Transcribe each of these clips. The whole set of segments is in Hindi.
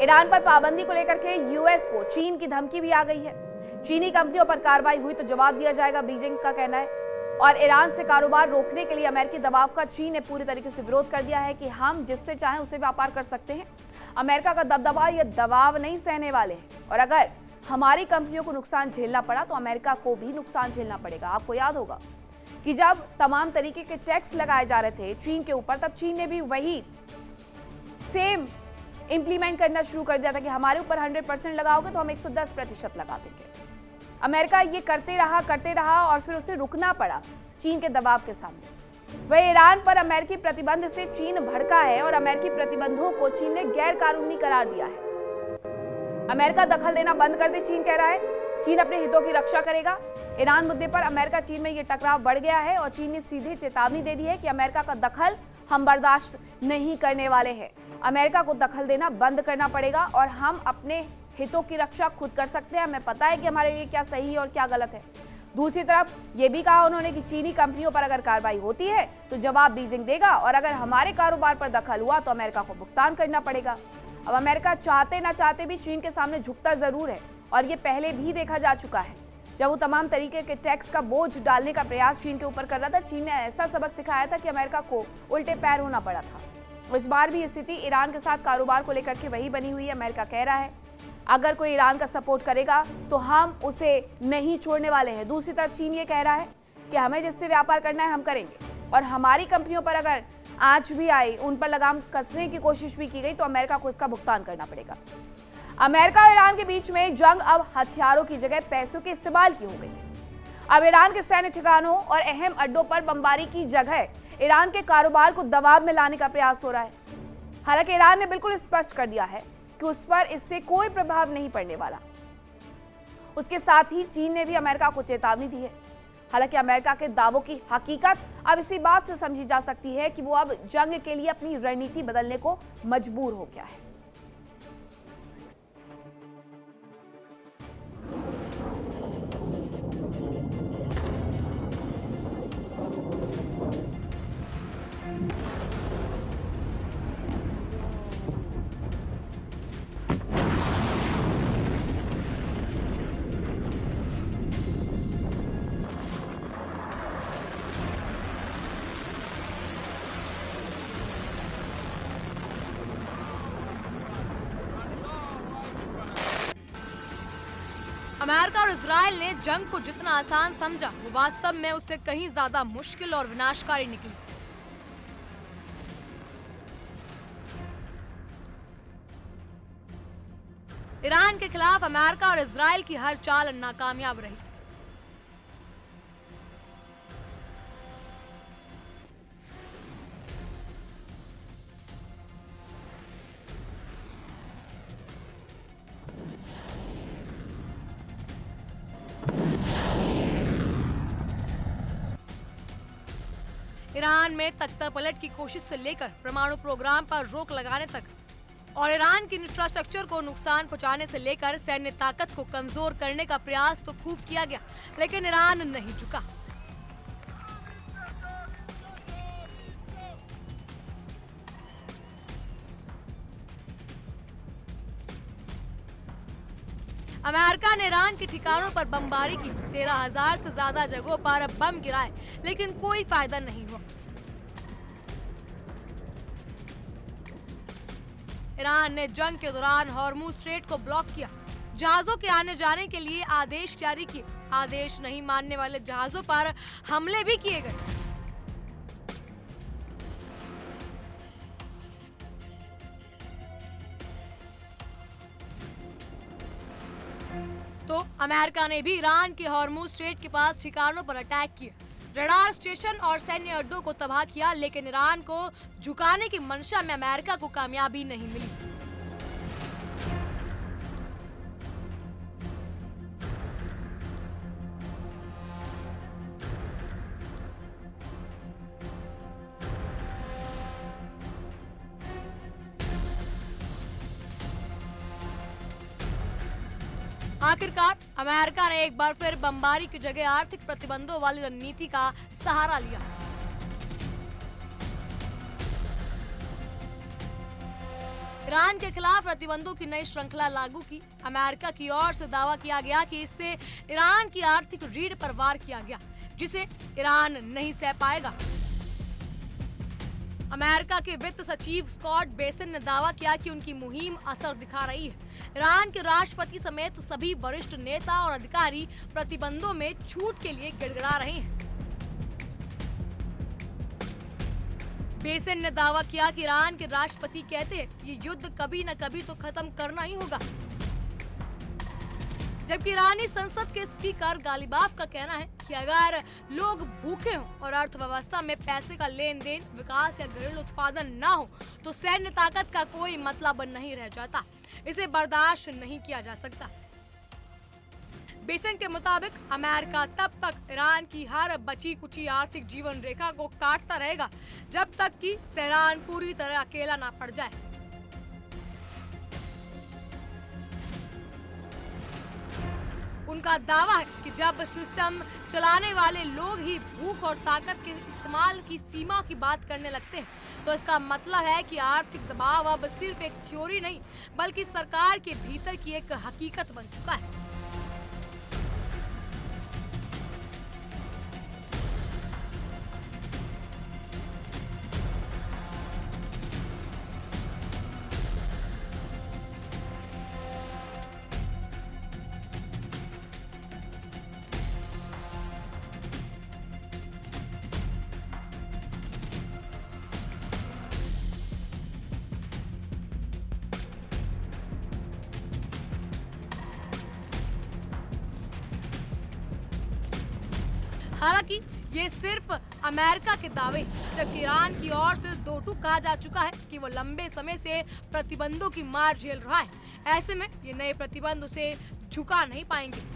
ईरान पर पाबंदी को लेकर के यूएस को चीन की धमकी भी आ गई है। चीनी कंपनियों पर कार्रवाई हुई तो जवाब दिया जाएगा, बीजिंग का कहना है। और ईरान से कारोबार रोकने के लिए अमेरिकी दबाव का चीन ने पूरी तरीके से विरोध कर दिया है कि हम जिससे चाहें उसे व्यापार कर सकते हैं। अमेरिका का दबदबा या दबाव नहीं सहने वाले हैं और अगर हमारी कंपनियों को नुकसान झेलना पड़ा तो अमेरिका को भी नुकसान झेलना पड़ेगा। आपको याद होगा कि जब तमाम तरीके के टैक्स लगाए जा रहे थे चीन के ऊपर, तब चीन ने भी वही सेम इंप्लीमेंट करना शुरू कर दिया था कि हमारे ऊपर 100% लगाओगे तो हम 110% लगा देंगे। अमेरिका ये करते रहा और फिर उसे रुकना पड़ा चीन के दबाव के सामने। वह ईरान पर अमेरिकी प्रतिबंध से चीन भड़का है और अमेरिकी प्रतिबंधों को चीन ने गैर कानूनी करार दिया है। अमेरिका दखल देना बंद कर दे, चीन कह रहा है। चीन अपने हितों की रक्षा करेगा। ईरान मुद्दे पर अमेरिका चीन में ये टकराव बढ़ गया है और चीन ने सीधे चेतावनी दे दी है कि अमेरिका का दखल हम बर्दाश्त नहीं करने वाले हैं। अमेरिका को दखल देना बंद करना पड़ेगा और हम अपने हितों की रक्षा खुद कर सकते हैं। हमें पता है कि हमारे लिए क्या सही है और क्या गलत है। दूसरी तरफ ये भी कहा उन्होंने कि चीनी कंपनियों पर अगर कार्रवाई होती है तो जवाब बीजिंग देगा और अगर हमारे कारोबार पर दखल हुआ तो अमेरिका को भुगतान करना पड़ेगा। अब अमेरिका चाहते ना चाहते भी चीन के सामने झुकता जरूर है और ये पहले भी देखा जा चुका है। जब वो तमाम तरीके के टैक्स का बोझ डालने का प्रयास चीन के ऊपर कर रहा था, चीन ने ऐसा सबक सिखाया था कि अमेरिका को उल्टे पैर होना पड़ा था। इस बार भी स्थिति ईरान के साथ कारोबार को लेकर के वही बनी हुई है। अमेरिका कह रहा है अगर कोई ईरान का सपोर्ट करेगा तो हम उसे नहीं छोड़ने वाले हैं। दूसरी तरफ चीन ये कह रहा है कि हमें जिससे व्यापार करना है हम करेंगे और हमारी कंपनियों पर अगर आंच भी आई, उन पर लगाम कसने की कोशिश भी की गई तो अमेरिका को इसका भुगतान करना पड़ेगा। अमेरिका और ईरान के बीच में जंग अब हथियारों की जगह पैसों के इस्तेमाल की हो गई है। अब ईरान के सैन्य ठिकानों और अहम अड्डों पर बमबारी की जगह ईरान के कारोबार को दबाव में लाने का प्रयास हो रहा है। हालांकि ईरान ने बिल्कुल स्पष्ट कर दिया है कि उस पर इससे कोई प्रभाव नहीं पड़ने वाला। उसके साथ ही चीन ने भी अमेरिका को चेतावनी दी है। हालांकि अमेरिका के दावों की हकीकत अब इसी बात से समझी जा सकती है कि वो अब जंग के लिए अपनी रणनीति बदलने को मजबूर हो गया है। अमेरिका और इजराइल ने जंग को जितना आसान समझा वो वास्तव में उससे कहीं ज्यादा मुश्किल और विनाशकारी निकली। ईरान के खिलाफ अमेरिका और इजराइल की हर चाल नाकामयाब रही। ईरान में तख्तापलट की कोशिश से लेकर परमाणु प्रोग्राम पर रोक लगाने तक और ईरान की इंफ्रास्ट्रक्चर को नुकसान पहुंचाने से लेकर सैन्य ताकत को कमजोर करने का प्रयास तो खूब किया गया, लेकिन ईरान नहीं झुका। अमेरिका ने ईरान के ठिकानों पर बमबारी की। 13,000 से ज्यादा जगहों पर बम गिराए, लेकिन कोई फायदा नहीं हुआ। ईरान ने जंग के दौरान हॉर्मुज स्ट्रेट को ब्लॉक किया, जहाजों के आने जाने के लिए आदेश जारी किए। आदेश नहीं मानने वाले जहाजों पर हमले भी किए गए। तो अमेरिका ने भी ईरान के हॉर्मुज स्ट्रेट के पास ठिकानों पर अटैक किए, रडार स्टेशन और सैन्य अड्डों को तबाह किया, लेकिन ईरान को झुकाने की मंशा में अमेरिका को कामयाबी नहीं मिली। आखिरकार अमेरिका ने एक बार फिर बमबारी की जगह आर्थिक प्रतिबंधों वाली रणनीति का सहारा लिया। ईरान के खिलाफ प्रतिबंधों की नई श्रृंखला लागू की। अमेरिका की ओर से दावा किया गया कि इससे ईरान की आर्थिक रीढ़ पर वार किया गया, जिसे ईरान नहीं सह पाएगा। अमेरिका के वित्त सचिव स्कॉट बेसन ने दावा किया कि उनकी मुहिम असर दिखा रही है। ईरान के राष्ट्रपति समेत सभी वरिष्ठ नेता और अधिकारी प्रतिबंधों में छूट के लिए गिड़गिड़ा रहे हैं। बेसन ने दावा किया कि ईरान के राष्ट्रपति कहते हैं ये युद्ध कभी न कभी तो खत्म करना ही होगा, जबकि ईरानी संसद के स्पीकर गालिबाफ का कहना है कि अगर लोग भूखे हों और अर्थव्यवस्था में पैसे का लेन देन, विकास या घरेलू उत्पादन न हो तो सैन्य ताकत का कोई मतलब नहीं रह जाता। इसे बर्दाश्त नहीं किया जा सकता। बेसन के मुताबिक अमेरिका तब तक ईरान की हर बची कुची आर्थिक जीवन रेखा को काटता रहेगा जब तक कि तेहरान पूरी तरह अकेला ना पड़ जाए। उनका दावा है कि जब सिस्टम चलाने वाले लोग ही भूख और ताकत के इस्तेमाल की सीमा की बात करने लगते हैं तो इसका मतलब है कि आर्थिक दबाव अब सिर्फ एक थ्योरी नहीं बल्कि सरकार के भीतर की एक हकीकत बन चुका है। हालांकि ये सिर्फ अमेरिका के दावे, जबकि ईरान की ओर से दो टूक कहा जा चुका है कि वो लंबे समय से प्रतिबंधों की मार झेल रहा है। ऐसे में ये नए प्रतिबंध उसे झुका नहीं पाएंगे।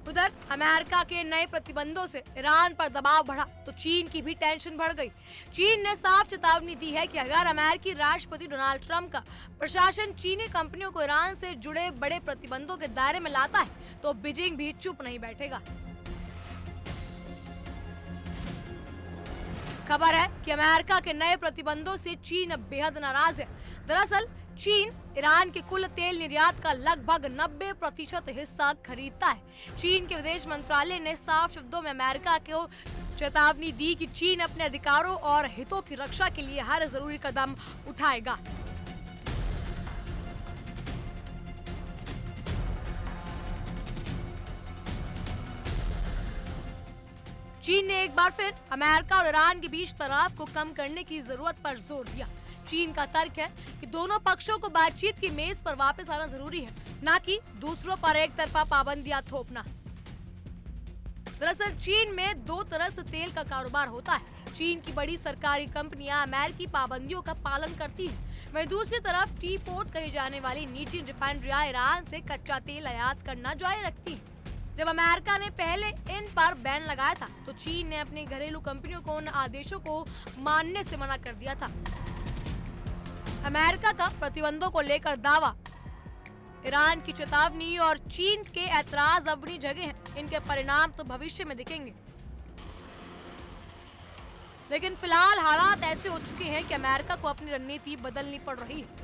उधर अमेरिका के नए प्रतिबंधों से ईरान पर दबाव बढ़ा तो चीन की भी टेंशन बढ़ गई। चीन ने साफ चेतावनी दी है कि अगर अमेरिकी राष्ट्रपति डोनाल्ड ट्रंप का प्रशासन चीनी कंपनियों को ईरान से जुड़े बड़े प्रतिबंधों के दायरे में लाता है तो बीजिंग भी चुप नहीं बैठेगा। खबर है कि अमेरिका के नए प्रतिबंधों से चीन बेहद नाराज है। दरअसल चीन ईरान के कुल तेल निर्यात का लगभग 90% हिस्सा खरीदता है। चीन के विदेश मंत्रालय ने साफ शब्दों में अमेरिका को चेतावनी दी कि चीन अपने अधिकारों और हितों की रक्षा के लिए हर जरूरी कदम उठाएगा। चीन ने एक बार फिर अमेरिका और ईरान के बीच तनाव को कम करने की जरूरत पर जोर दिया। चीन का तर्क है कि दोनों पक्षों को बातचीत की मेज पर वापस आना जरूरी है, न कि दूसरों पर एक तरफा पाबंदियां थोपना। दरअसल चीन में दो तरह से तेल का कारोबार होता है। चीन की बड़ी सरकारी कंपनियां अमेरिकी पाबंदियों का पालन करती हैं, वहीं दूसरी तरफ टी पोर्ट कही जाने वाली निजी रिफाइनरियां ईरान से कच्चा तेल आयात करना जारी रखती हैं। जब अमेरिका ने पहले इन पर बैन लगाया था तो चीन ने अपनी घरेलू कंपनियों को उन आदेशों को मानने से मना कर दिया था। अमेरिका का प्रतिबंधों को लेकर दावा, ईरान की चेतावनी और चीन के ऐतराज अपनी जगह हैं। इनके परिणाम तो भविष्य में दिखेंगे, लेकिन फिलहाल हालात ऐसे हो चुके हैं कि अमेरिका को अपनी रणनीति बदलनी पड़ रही है।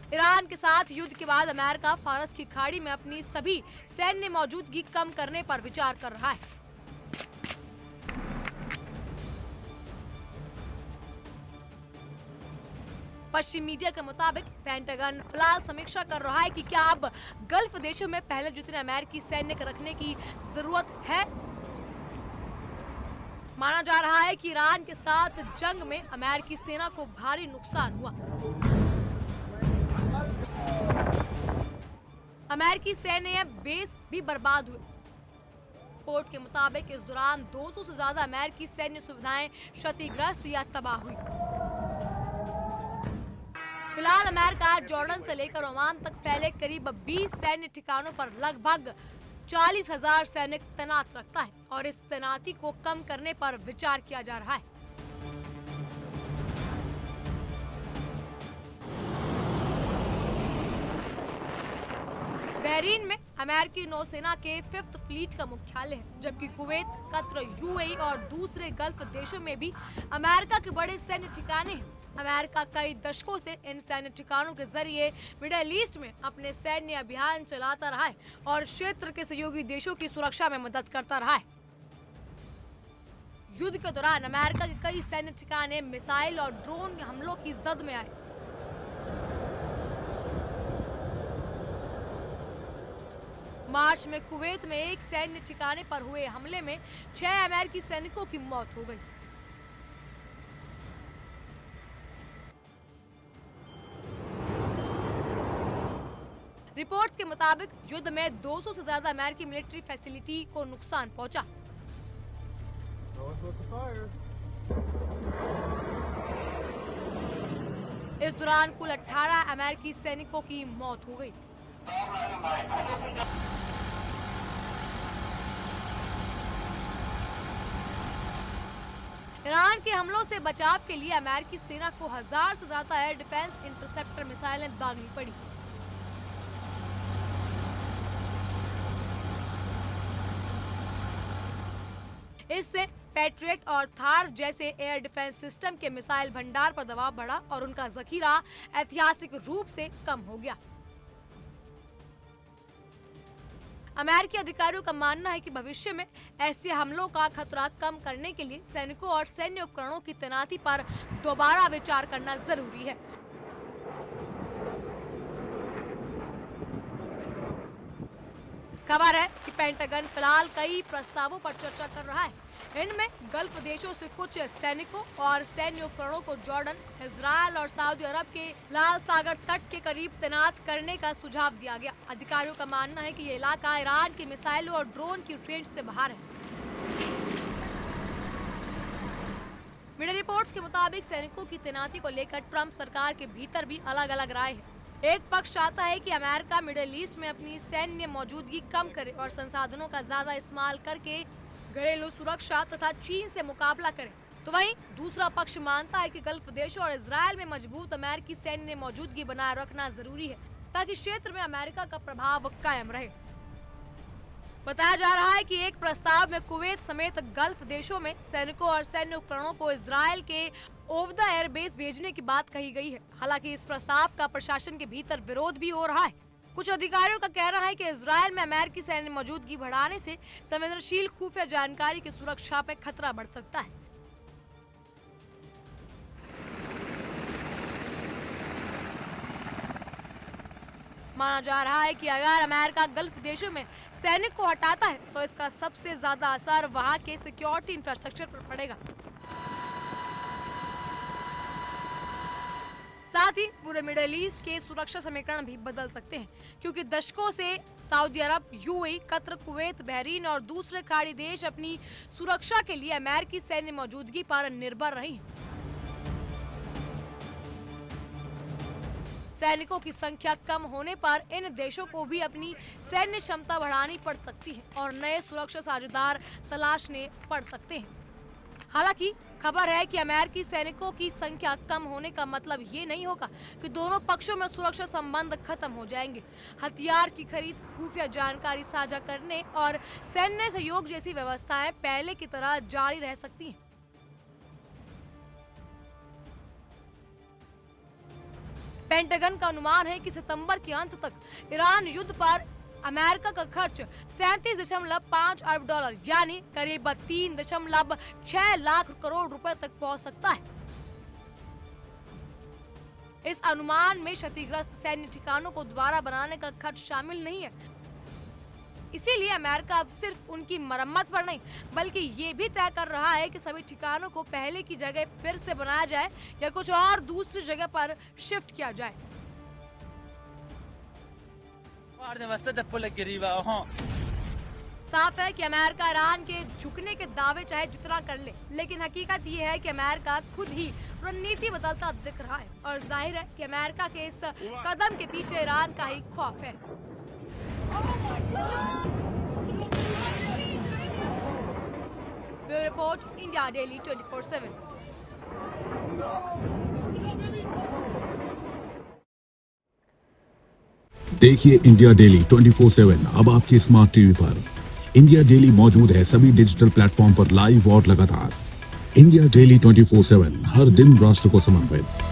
ईरान के साथ युद्ध के बाद अमेरिका फारस की खाड़ी में अपनी सभी सैन्य मौजूदगी कम करने पर विचार कर रहा है। पश्चिमी मीडिया के मुताबिक पेंटागन फिलहाल समीक्षा कर रहा है कि क्या अब गल्फ देशों में पहले जितने अमेरिकी सैनिक रखने की जरूरत है। माना जा रहा है कि ईरान के साथ जंग में अमेरिकी सेना को भारी नुकसान हुआ। अमेरिकी सैन्य बेस भी बर्बाद हुए। रिपोर्ट के मुताबिक इस दौरान 200 से ज्यादा अमेरिकी सैन्य सुविधाएं क्षतिग्रस्त या तबाह हुई। फिलहाल अमेरिका जॉर्डन से लेकर ओमान तक फैले करीब 20 सैन्य ठिकानों पर लगभग 40,000 सैनिक तैनात रखता है और इस तैनाती को कम करने पर विचार किया जा रहा है। बहरीन में अमेरिकी नौसेना के 5th फ्लीट का मुख्यालय है, जबकि कुवैत, कतर, यूएई और दूसरे गल्फ देशों में भी अमेरिका के बड़े सैन्य ठिकाने हैं। अमेरिका कई दशकों से इन सैन्य ठिकानों के जरिए मिडिल ईस्ट में अपने सैन्य अभियान चलाता रहा है और क्षेत्र के सहयोगी देशों की सुरक्षा में मदद करता रहा है। युद्ध के दौरान अमेरिका के कई सैन्य ठिकाने मिसाइल और ड्रोन हमलों की जद में आए। मार्च में कुवैत में एक सैन्य ठिकाने पर हुए हमले में 6 अमेरिकी सैनिकों की मौत हो गई। रिपोर्ट्स के मुताबिक युद्ध में 200 से ज्यादा अमेरिकी मिलिट्री फैसिलिटी को नुकसान पहुंचा। इस दौरान कुल 18 अमेरिकी सैनिकों की मौत हो गई। ईरान के हमलों से बचाव के लिए अमेरिकी सेना को 1000 से ज्यादा एयर डिफेंस इंटरसेप्टर मिसाइलें दागनी पड़ी। इससे पैट्रियट और थार जैसे एयर डिफेंस सिस्टम के मिसाइल भंडार पर दबाव बढ़ा और उनका जखीरा ऐतिहासिक रूप से कम हो गया। अमेरिकी अधिकारियों का मानना है कि भविष्य में ऐसे हमलों का खतरा कम करने के लिए सैनिकों और सैन्य उपकरणों की तैनाती पर दोबारा विचार करना जरूरी है। खबर है कि पेंटागन फिलहाल कई प्रस्तावों पर चर्चा कर रहा है। इनमें गल्फ देशों से कुछ सैनिकों और सैन्य उपकरणों को जॉर्डन, इजराइल और सऊदी अरब के लाल सागर तट के करीब तैनात करने का सुझाव दिया गया। अधिकारियों का मानना है कि ये इलाका ईरान की मिसाइलों और ड्रोन की रेंज से बाहर है। मीडिया रिपोर्ट्स के मुताबिक सैनिकों की तैनाती को लेकर ट्रंप सरकार के भीतर भी अलग अलग राय है। एक पक्ष चाहता है कि अमेरिका मिडिल ईस्ट में अपनी सैन्य मौजूदगी कम करे और संसाधनों का ज्यादा इस्तेमाल करके घरेलू सुरक्षा तथा चीन से मुकाबला करे, तो वहीं दूसरा पक्ष मानता है कि गल्फ देशों और इजराइल में मजबूत अमेरिकी सैन्य मौजूदगी बनाए रखना जरूरी है ताकि क्षेत्र में अमेरिका का प्रभाव कायम रहे। बताया जा रहा है कि एक प्रस्ताव में कुवैत समेत गल्फ देशों में सैनिकों और सैन्य उपकरणों को इजराइल के ओवर द एयर बेस भेजने की बात कही गई है। हालांकि इस प्रस्ताव का प्रशासन के भीतर विरोध भी हो रहा है। कुछ अधिकारियों का कहना है कि इजराइल में अमेरिकी सैन्य मौजूदगी बढ़ाने से संवेदनशील खुफिया जानकारी की सुरक्षा पर खतरा बढ़ सकता है। माना जा रहा है कि अगर अमेरिका गल्फ देशों में सैनिक को हटाता है तो इसका सबसे ज्यादा असर वहां के सिक्योरिटी इंफ्रास्ट्रक्चर पर पड़ेगा। साथ ही पूरे मिडिल ईस्ट के सुरक्षा समीकरण भी बदल सकते हैं, क्योंकि दशकों से सऊदी अरब, यूएई, कतर, कुवैत, बहरीन और दूसरे खाड़ी देश अपनी सुरक्षा के लिए अमेरिकी सैन्य मौजूदगी पर निर्भर रहे हैं। सैनिकों की संख्या कम होने पर इन देशों को भी अपनी सैन्य क्षमता बढ़ानी पड़ सकती है और नए सुरक्षा साझेदार तलाशने पड़ सकते हैं। हालांकि खबर है कि अमेरिकी सैनिकों की संख्या कम होने का मतलब ये नहीं होगा कि दोनों पक्षों में सुरक्षा संबंध खत्म हो जाएंगे। हथियार की खरीद, खुफिया जानकारी साझा करने और सैन्य सहयोग जैसी व्यवस्थाएं पहले की तरह जारी रह सकती हैं। पेंटागन का अनुमान है कि सितंबर के अंत तक ईरान युद्ध पर अमेरिका का खर्च 37.5 अरब डॉलर यानी करीब 3.6 लाख करोड़ रुपए तक पहुंच सकता है। इस अनुमान में क्षतिग्रस्त सैन्य ठिकानों को दोबारा बनाने का खर्च शामिल नहीं है। इसीलिए अमेरिका अब सिर्फ उनकी मरम्मत पर नहीं बल्कि ये भी तय कर रहा है कि सभी ठिकानों को पहले की जगह फिर से बनाया जाए या कुछ और दूसरी जगह पर शिफ्ट किया जाए। साफ है कि अमेरिका ईरान के झुकने के दावे चाहे जितना कर ले, लेकिन हकीकत ये है कि अमेरिका खुद ही रणनीति बदलता दिख रहा है और जाहिर है कि अमेरिका के इस कदम के पीछे ईरान का ही खौफ है। Report, India daily 24/7। देखिए इंडिया डेली 24/7 अब आपके स्मार्ट टीवी पर। इंडिया डेली मौजूद है सभी डिजिटल प्लेटफॉर्म पर लाइव और लगातार। इंडिया डेली 24/7 हर दिन राष्ट्र को समर्पित।